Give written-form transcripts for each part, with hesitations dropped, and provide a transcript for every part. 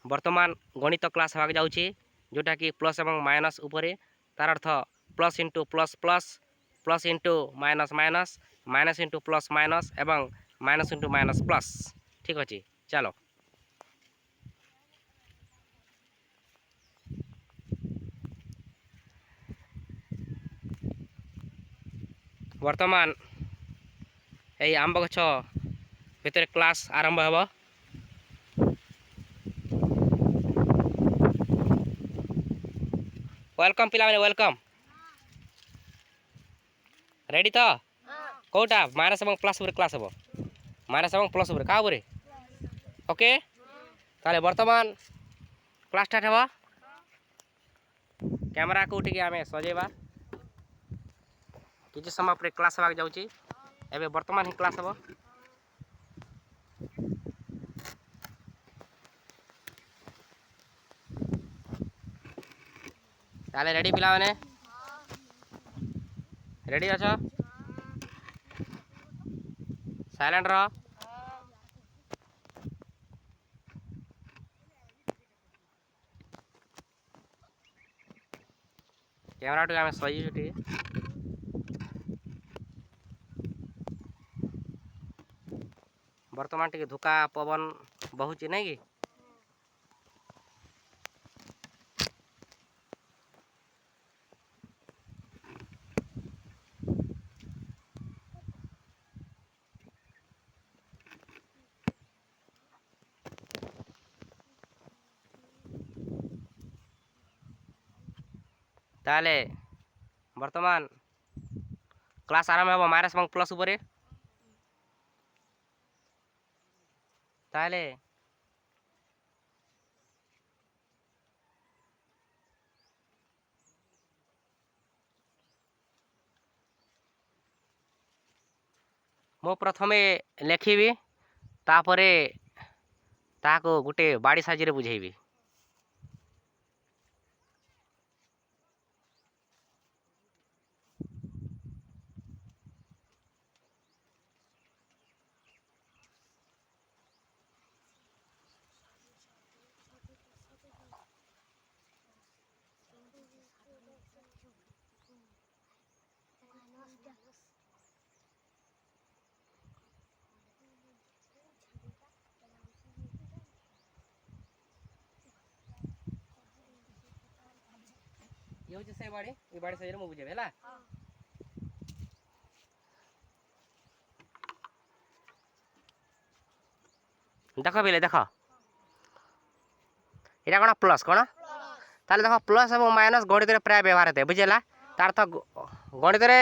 बर्तमान गणित क्लास होगा जाऊँगी जोटा कि प्लस एवं माइनस उपरे तार earth plus into plus plus plus into minus minus minus into plus minus एवं माइनस इंटू माइनस प्लस। ठीक अच्छे चलो वर्तमान यही आंब गछ भितर क्लास आरंभ होब। वेलकम पिला वेलकम रेडी तो कौटा माइनस और प्लस क्लास हम माइनस और प्लस क्या ओके ताले वर्तमान क्लास स्टार्ट होगा। कैमरा को उठिक आम सजेबा किसी समय पर क्लास होगा जाऊँगी एवं वर्तमान ही क्लास हम। ताले रेडी पिला माने रेडी अच्छा साइलेंट रह कैमरा टे आम सजी टे वर्तमान टे धुका पवन बहुची नहीं कि ताले वर्तमान क्लास आरंभ होब माइनस और प्लस उपरे ताले मु प्रथमे लेखिबी तापरे ताको गुटे बाड़ी साजी बुझेबी। ये होचे से बाड़ी ए बाड़ी साइज रे मु बुझेबे हला देख बेले देख एटा कोन प्लस कोन ताले देख प्लस और माइनस गणित रे प्राय व्यवहार होते बुझेला तार तो गणित रे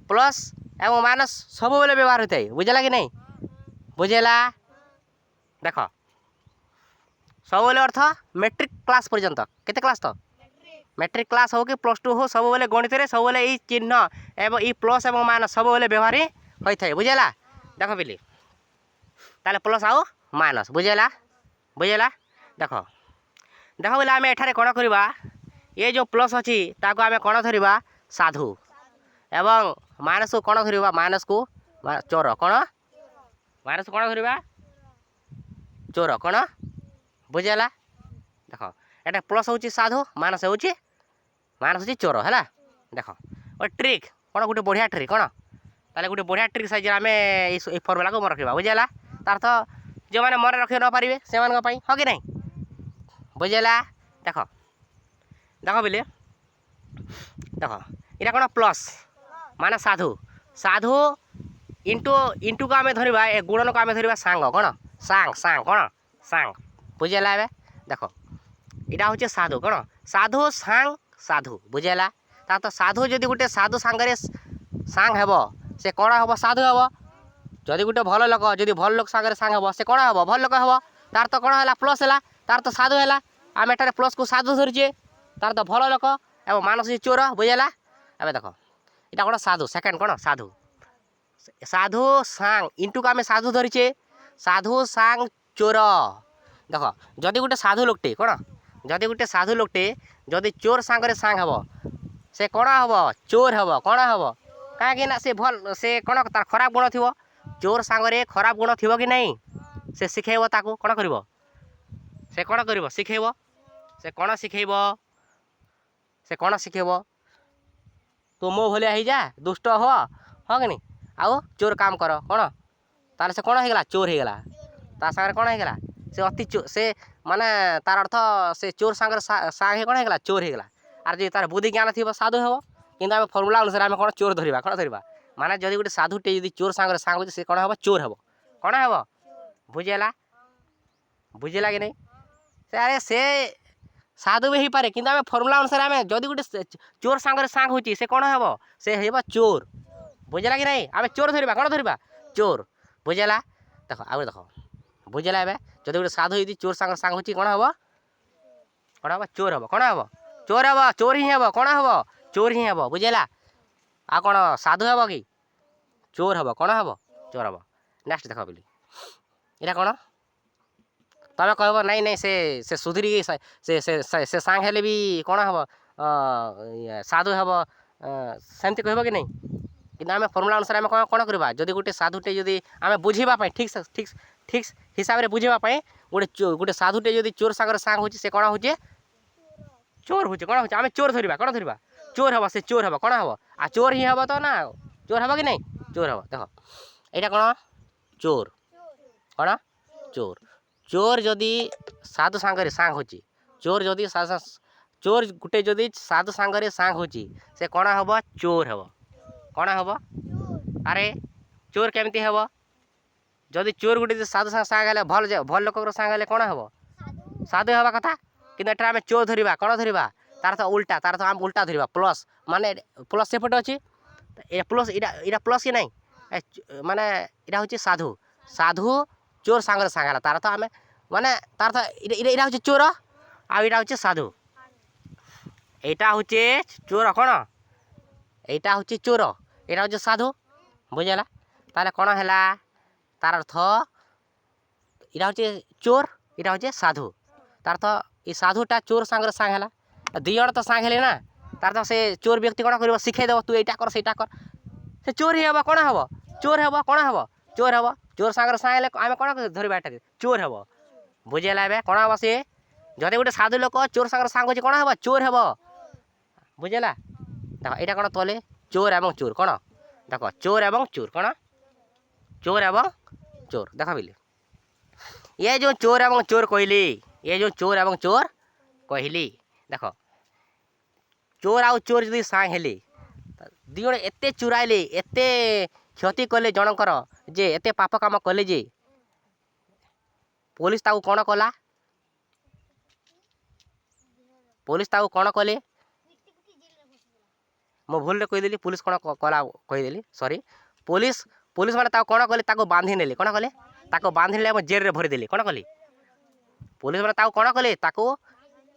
प्लस एवं माइनस सब बेले व्यवहार होते बुझेला कि नहीं बुझेला देख सब बेले अर्थ मैट्रिक क्लास पर्यंत केते क्लास तो मैट्रिक क्लास हो कि प्लस टू हो सब बेले गणित रे सब बेले ई चिन्ह एवं ई प्लस एवं माइनस सब बेले व्यवहार होता है बुझेला देख बिली ताले प्लस आउ माइनस बुझेला बुझेला देख देख बोले आम एठारे कौन करवा ये जो प्लस अच्छी ताको आम कौन धरवा साधु एवं माइनस को कौन धरवा माइनस को चोर कौन माइनस कौन धरवा चोर कौन बुझेला देख एटा प्लस हूँ साधु माइनस हूँ चोर है देख और ट्रिक कौन गोटे बढ़िया ट्रिक कौन ताले गोटे बढ़िया ट्रिक साइज आम ये फर्मुला को मन रखा बुझेला तार तो जो मैंने मन रखी न पारे से हाँ कि नहीं बुझेला देख देख बोले देख ये कौन प्लस माने साधु साधु इंटू इंटू को आम धरवा ए गुणन को आम धरवा सांग कौन सांग सांग कौन सांग बुझेला ए देख यहाँ हूँ साधु कौन साधु सांग साधु बुझेला ता तो साधु जदि गोटे साधु सांगे सांग हेब से कौन हम साधु हेब जदि गोटे भल लोक जदि भल लोक सांगे सांग हेब से कौन हम भल लोक हेब तार तो कौन है प्लस है तार तो साधु है आम एटारे प्लस को साधु धरीचे तार तो भल लोक एवं मानस चोर बुझेला एवं देख यहाँ कौन साधु सेकेंड कौन साधु साधु सांग इंटू को आम साधु धरीचे साधु सांग चोर देख जदि गोटे साधु लोकटे कौन जदि गोटे साधु लोकटे जदि चोर सांगे सांग हेब से कौन हम चोर हेब कौन हम कहीं से भल से कौन तार खराब गुण थी चोर सांगे खराब गुण थी कि नहीं से शिखेब ताको कौन कर ସେ କ'ଣ କରିବ ଶିଖେଇବ ସେ କ'ଣ ଶିଖେଇବ ସେ କ'ଣ ଶିଖେଇବ ତୁ ମୋ ଭଳିଆ ହେଇଯା ଦୁଷ୍ଟ ହୁଅ ହଁ କି ନି ଆଉ ଚୋର କାମ କର କ'ଣ ତାହେଲେ ସେ କ'ଣ ହେଇଗଲା ଚୋର ହେଇଗଲା ତା ସାଙ୍ଗରେ କ'ଣ ହେଇଗଲା ସେ ଅତି ସେ ମାନେ ତାର ଅର୍ଥ ସେ ଚୋର ସାଙ୍ଗରେ ସାଙ୍ଗେ କ'ଣ ହେଇଗଲା ଚୋର ହେଇଗଲା ଆର୍ ଯଦି ତାର ବୁଦ୍ଧି ଜ୍ଞାନ ଥିବ ସାଧୁ ହେବ କିନ୍ତୁ ଆମେ ଫର୍ମୁଲା ଅନୁସାରେ ଆମେ କ'ଣ ଚୋର ଧରିବା କ'ଣ ଧରିବା ମାନେ ଯଦି ଗୋଟେ ସାଧୁଟେ ଯଦି ଚୋର ସାଙ୍ଗରେ ସାଙ୍ଗ ହେଉଛି ସେ କ'ଣ ହେବ ଚୋର ହେବ କ'ଣ ହେବ ବୁଝିଲା କି ନାହିଁ ସେ ଆରେ ସେ ସାଧୁ ବି ହେଇପାରେ କିନ୍ତୁ ଆମେ ଫର୍ମୁଲା ଅନୁସାରେ ଆମେ ଯଦି ଗୋଟେ ଚୋର ସାଙ୍ଗରେ ସାଙ୍ଗ ହେଉଛି ସେ କ'ଣ ହେବ ସେ ହେବ ଚୋର ବୁଝିଲା କି ନାହିଁ ଆମେ ଚୋର ଧରିବା କ'ଣ ଧରିବା ଚୋର ବୁଝିଲା ଦେଖ ଆଉ ଦେଖ ବୁଝିଲା ଏବେ ଯଦି ଗୋଟେ ସାଧୁ ଯଦି ଚୋର ସାଙ୍ଗରେ ସାଙ୍ଗ ହେଉଛି କ'ଣ ହେବ ଚୋର ହେବ କ'ଣ ହେବ ଚୋର ହିଁ ହେବ କ'ଣ ହେବ ଚୋର ହିଁ ହେବ ବୁଝିଲା ଆଉ କ'ଣ ସାଧୁ ହେବ କି ଚୋର ହେବ କ'ଣ ହେବ ଚୋର ହେବ ନେକ୍ସଟ ଦେଖ ବୋଲି ଏଇଟା କ'ଣ ତମେ କହିବ ନାଇଁ ନାଇଁ ସେ ସୁଧୁରିକି ସେ ସାଙ୍ଗ ହେଲେ ବି କ'ଣ ହେବ ସାଧୁ ହେବ ସେମିତି କହିବ କି ନାହିଁ କିନ୍ତୁ ଆମେ ଫର୍ମୁଲା ଅନୁସାରେ ଆମେ କ'ଣ କରିବା ଯଦି ଗୋଟେ ସାଧୁଟେ ଯଦି ଆମେ ବୁଝିବା ପାଇଁ ଠିକ୍ ହିସାବରେ ବୁଝିବା ପାଇଁ ଗୋଟେ ସାଧୁଟେ ଯଦି ଚୋର ସାଙ୍ଗରେ ସାଙ୍ଗ ହେଉଛି ସେ କ'ଣ ହେଉଛି ଚୋର ହେଉଛି କ'ଣ ହେଉଛି ଆମେ ଚୋର ଧରିବା କ'ଣ ଧରିବା ଚୋର ହେବ ସେ ଚୋର ହେବ କ'ଣ ହେବ ଆଉ ଚୋର ହିଁ ହେବ ତ ନା ଚୋର ହେବ କି ନାହିଁ ଚୋର ହେବ ଦେଖ ଏଇଟା କ'ଣ ଚୋର କ'ଣ ଚୋର ଯଦି ସାଧୁ ସାଙ୍ଗରେ ସାଙ୍ଗ ହେଉଛି ଚୋର ଗୋଟେ ଯଦି ସାଧୁ ସାଙ୍ଗରେ ସାଙ୍ଗ ହେଉଛି ସେ କ'ଣ ହେବ ଚୋର ହେବ କ'ଣ ହେବ ଆରେ ଚୋର କେମିତି ହେବ ଯଦି ଚୋର ଗୋଟେ ସାଧୁ ସାଙ୍ଗ ହେଲେ ଭଲ ଲୋକର ସାଙ୍ଗ ହେଲେ କ'ଣ ହେବ ସାଧୁ ହେବା କଥା କିନ୍ତୁ ଏଠାରେ ଆମେ ଚୋର ଧରିବା କ'ଣ ଧରିବା ତାର ତ ଉଲ୍ଟା ତାର ତ ଆମେ ଉଲ୍ଟା ଧରିବା ପ୍ଲସ୍ ମାନେ ପ୍ଲସ୍ ସେପଟେ ଅଛି ପ୍ଲସ୍ ଏଇଟା ପ୍ଲସ୍ କି ନାହିଁ ମାନେ ଏଇଟା ହେଉଛି ସାଧୁ ଚୋର ସାଙ୍ଗରେ ସାଙ୍ଗ ହେଲା ତାର ତ ଆମେ ମାନେ ତାର ତ ଏଇଟା ହେଉଛି ଚୋର ଆଉ ଏଇଟା ହେଉଛି ସାଧୁ ଏଇଟା ହେଉଛି ଚୋର କ'ଣ ଏଇଟା ହେଉଛି ଚୋର ଏଇଟା ହେଉଛି ସାଧୁ ବୁଝିଲା ତାହେଲେ କ'ଣ ହେଲା ତାର ଅର୍ଥ ଏଇଟା ହେଉଛି ଚୋର ଏଇଟା ହେଉଛି ସାଧୁ ତାର ତ ଏ ସାଧୁଟା ଚୋର ସାଙ୍ଗରେ ସାଙ୍ଗ ହେଲା ଦୁଇ ଜଣ ତ ସାଙ୍ଗ ହେଲେ ନା ତାର ତ ସେ ଚୋର ବ୍ୟକ୍ତି କ'ଣ କରିବ ଶିଖେଇ ଦେବ ତୁ ଏଇଟା କର ସେଇଟା କର ସେ ଚୋର ହିଁ ହେବ କ'ଣ ହେବ ଚୋର ହେବ କ'ଣ ହେବ ଚୋର ସାଙ୍ଗରେ ସାଙ୍ଗ ହେଲେ ଆମେ କ'ଣ ଧରିବା ଏଠାରେ ଚୋର ହେବ ବୁଝିଲା ଏବେ କ'ଣ ହେବ ସିଏ ଯଦି ଗୋଟେ ସାଧୁ ଲୋକ ଚୋର ସାଙ୍ଗରେ ସାଙ୍ଗ ହେଉଛି କ'ଣ ହେବ ଚୋର ହେବ ବୁଝିଲା ଦେଖ ଏଇଟା କ'ଣ ତଲେ ଚୋର ଏବଂ ଚୋର କ'ଣ ଦେଖ ଚୋର ଏବଂ ଚୋର କ'ଣ ଚୋର ଏବଂ ଚୋର ଦେଖ ବିଲି ଏ ଯେଉଁ ଚୋର ଏବଂ ଚୋର କହିଲି ଦେଖ ଚୋର ଆଉ ଚୋର ଯଦି ସାଙ୍ଗ ହେଲେ ଦୁଇ ଜଣ ଏତେ ଚୁରାଇଲେ ଏତେ କ୍ଷତି କଲେ ଜଣଙ୍କର ଯେ ଏତେ ପାପ କାମ କଲେ ଯେ ପୋଲିସ ତାକୁ କ'ଣ କଲା କଲେ ମୁଁ ଭୁଲରେ କହିଦେଲି ପୋଲିସ କ'ଣ କଲା କହିଦେଲି ସରି ପୋଲିସ ମାନେ ତାକୁ କ'ଣ କଲେ ତାକୁ ବାନ୍ଧି ନେଲେ କ'ଣ କଲେ ତାକୁ ବାନ୍ଧି ନେଲେ ଏବଂ ଜେଲ୍ରେ ଭରିଦେଲେ କ'ଣ କଲେ ପୋଲିସ ମାନେ ତାକୁ କ'ଣ କଲେ ତାକୁ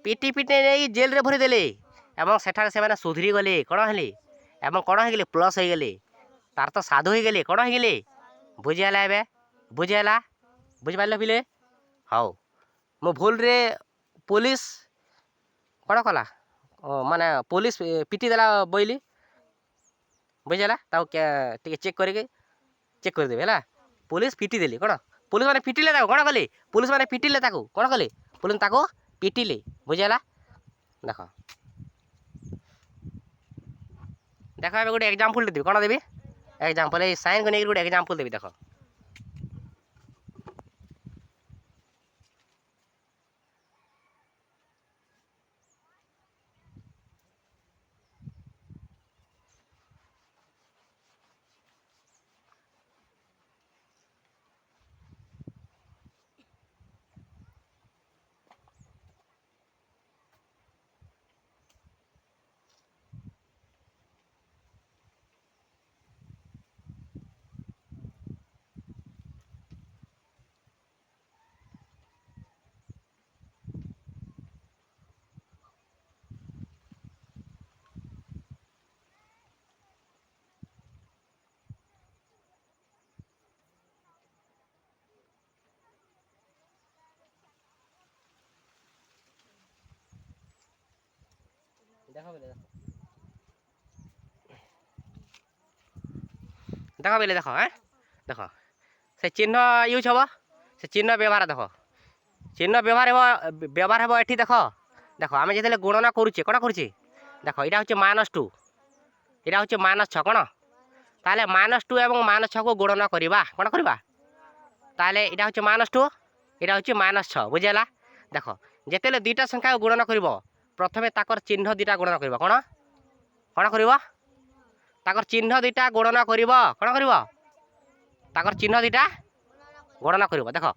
ପିଟି ନେଇ ଜେଲ୍ରେ ଭରିଦେଲେ ଏବଂ ସେଠାରେ ସେମାନେ ସୁଧୁରି ଗଲେ କ'ଣ ହେଲେ ଏବଂ କ'ଣ ହେଇଗଲେ ପ୍ଲସ୍ ହେଇଗଲେ ତାର ତ ସାଧୁ ହେଇଗଲେ କ'ଣ ହେଇଗଲେ ବୁଝିହେଲା ଏବେ ବୁଝିପାରିଲ ପିଲେ ହଉ ମୁଁ ଭୁଲରେ ପୋଲିସ କ'ଣ କଲା ମାନେ ପୋଲିସ ପିଟି ଦେଲା ବୋଇଲି ବୁଝିହେଲା ତାକୁ ଟିକେ ଚେକ୍ କରିଦେବେ ହେଲା ପୋଲିସ ପିଟି ଦେଲେ କ'ଣ ପୋଲିସ ମାନେ ପିଟିଲେ ତାକୁ କ'ଣ କଲେ ପୋଲିସ ମାନେ ପିଟିଲେ ତାକୁ କ'ଣ କଲେ ପୋଲିସ ତାକୁ ପିଟିଲେ ବୁଝିହେଲା ଦେଖ ଏବେ ଗୋଟେ ଏକ୍ଜାମ୍ପଲ୍ ଦେବି କ'ଣ ଦେବି ଏକ୍ଜାମ୍ପଲ୍ ଏଇ ସାଇନ୍କୁ ନେଇକି ଗୋଟେ ଏକ୍ଜାମ୍ପଲ୍ ଦେବି ଦେଖ ଦେଖ ବେଲେ ଦେଖ ସେ ଚିହ୍ନ ୟୁଜ୍ ହେବ ସେ ଚିହ୍ନ ବ୍ୟବହାର ଦେଖ चिन्ह व्यवहार हे ये देख देख आम जो गुणन करुचे कौन करुचे देख यहाँ हूँ -2 यहाँ हूँ -6 कौन ताले -2 और -6 को गुणन करवा कौन करवा ताले यहाँ हूँ -2 यहाँ हूँ -6 बुझेगा देख जिते दुईटा संख्या को गुणन कर प्रथमे ताकर चिन्ह दुईटा गुणन कर कौन कौन कर चिन्ह दुईटा गुणन कर कौन कर चिन्ह दुईटा गुणन कर देख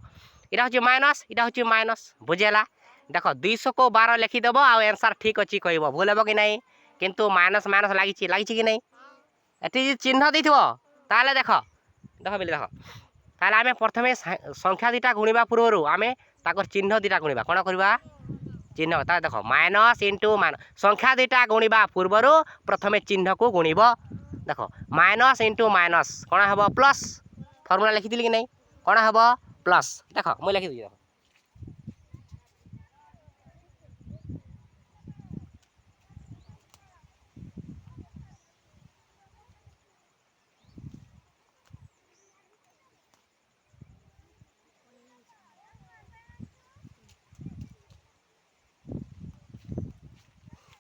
यहाँ हूँ माइनस यहाँ हूँ माइनस बुझेगा देख 200 को 12 लिखिदेव आंसर ठीक अच्छी कह भूल हे कि नहीं किंतु माइनस माइनस लगी कि नहीं ये चिन्ह दी ताले देख देख बोले देख ताले आम प्रथमे संख्या दुईटा गुणवा पूर्व आम ताकर चिन्ह दुईटा गुणवा कौन करवा चिन्ह ताले देख माइनस इंटू माइनस संख्या दुईटा गुणवा पूर्व प्रथमे चिन्ह को गुणब देख माइनस इंटू माइनस कौन हम प्लस फर्मुला लिखिदी कि नहीं कौन हम प्लस देख मुझे लिखिदी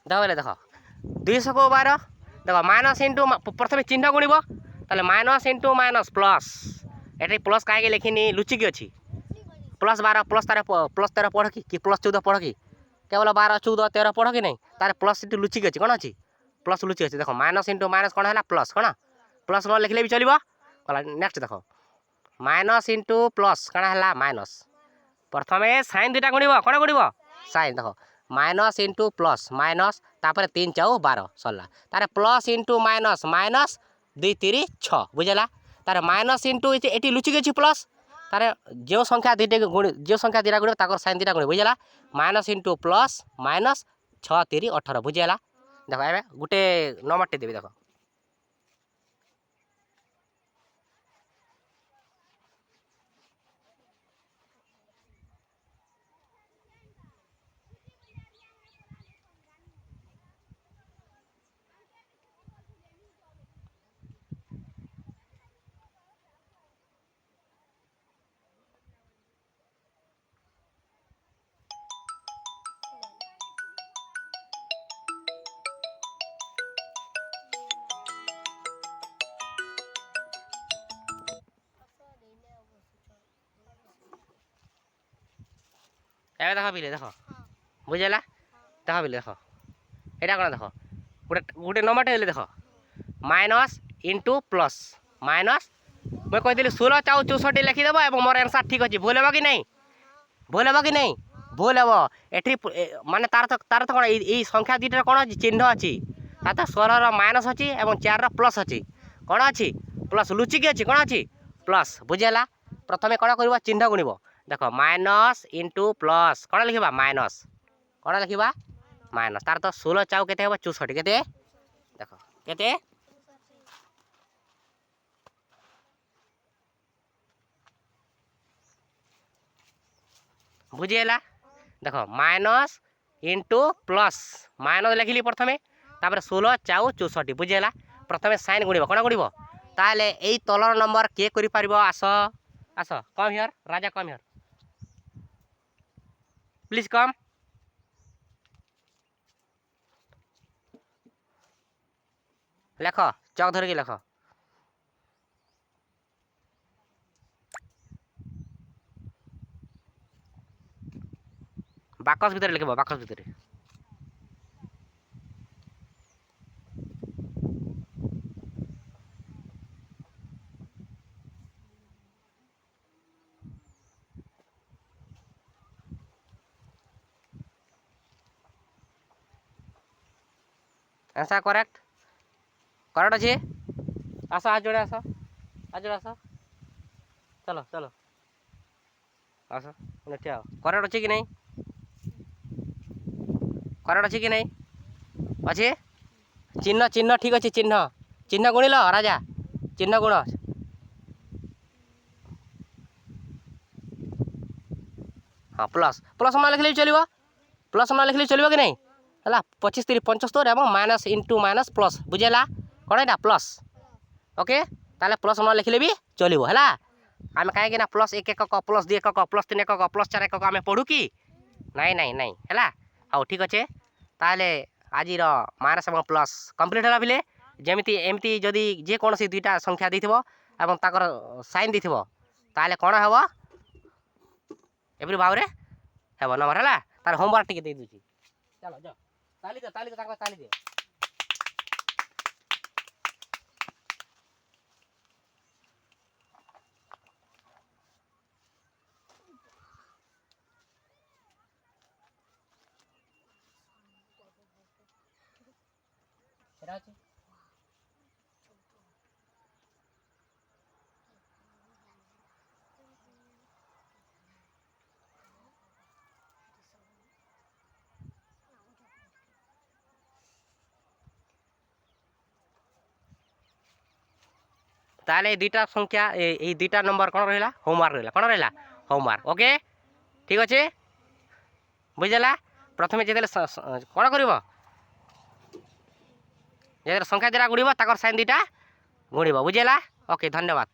देख बोले देख 200 को 12 देख माइनस इंटू प्रथम चिन्ह गुणब ताले माइनस इंटू माइनस प्लस ये प्लस कहीं लिखिनी लुचिकी अच्छी +12 +13 पढ़ कि +14 पढ़ कि केवल 12 14 13 पढ़ कि नहीं तार प्लस इंटू लुचिकी अच्छी कौन अच्छी प्लस लुचिकी अच्छी देख माइनस इंटू माइनस कौन है प्लस कौन प्लस न लिखले भी चलो नेक्स्ट देख माइनस इंटू प्लस कौन है माइनस प्रथमे साइन दुईटा गुणब कौन गुणब साइन देख माइनस इंटू प्लस माइनस तापर 3 4 12 सरला तार प्लस इंटू माइनस माइनस 2 3 6 बुझेगा तार माइनस इंटू ये लुचिक अच्छी प्लस तार जो संख्या दुईटे जो संख्या दुईटा गुण ताकर साइन दुईटा गुण बुझेगा माइनस इंटू प्लस माइनस 6 3 18 बुझेगा देख ए गोटे नंबरटे देवी देख ए देख पिले देख बुझेगा देख पिले देख यहाँ कौन देख गोटे गोटे नंबरटे देख माइनस इंटू प्लस माइनस मुझे कही 16 4 64 लिखिदेव और मोर आंसर ठीक अच्छे भूल हे कि नहीं भूल हे कि नहीं भूल हे एटी माने तार तो कौन ये संख्या दुईटार कौन अच्छी चिन्ह अच्छी तार तो 16 माइनस अच्छी और 4 प्लस अच्छी कौन अच्छी प्लस लुचिकी अच्छी कौन अच्छी प्लस बुझेगा प्रथमे कौन कर चिन्ह गुणब देख माइनस इंटू प्लस कौन लिखा माइनस कौन लिखा माइनस तार तो 16 4 के 64 के देख के बुझेगा देख माइनस इंटू प्लस माइनस लिखिली प्रथमे तापर 16 4 64 बुझेगा प्रथमे साइन गुणब कौन गुणब ताले यही तलर नंबर किए कर आस आस come here Raja come here please come लेख चक धरिकी लेख बाकस भितर लिखब बाकस भितर आंसर करेक्ट करेक्ट अच्छे आस आज जोड़े आस आज जोड़े आस चलो चलो आस ठिया करेक्ट अच्छे कि नहीं करेक्ट अच्छे कि नहीं अच्छे चिन्ह चिन्ह ठीक अच्छे चिन्ह चिन्ह गुणिल राजा चिन्ह गुण हाँ प्लस प्लस न लिखले चलो प्लस न लिखले चलो कि नहीं है 25 30 75 और माइनस इंटू माइनस प्लस बुझेगा कौन यहाँ प्लस ओके ताले प्लस न लिखले भी चलो है आम कहीं प्लस 1 एकक प्लस 2 एकक प्लस 3 एकक प्लस 4 एकक आम पढ़ू कि नाई नाई नाई है। हाँ ठीक अच्छे ताले आज माइनस और प्लस कंप्लीट है बिले जमी एमती जदि जेकोसी दुईटा संख्या देथिबो एवं ताकर साइन देथिबो ताले कौन हे एपरी भाव में हे नंबर है तार होमवर्क टिके दे दूची चलो जाओ ताली दो ताली दो ताली दे ताले दुईटा संख्या ये दुईटा नंबर कौन रहा होमवर्क रहा कौन रहा होमवर्क ओके ठीक अच्छे बुझेगा प्रथम जो कौन कर संख्या दुटा गुड़ तक साइन दुटा गुणब बुझेगा ओके धन्यवाद।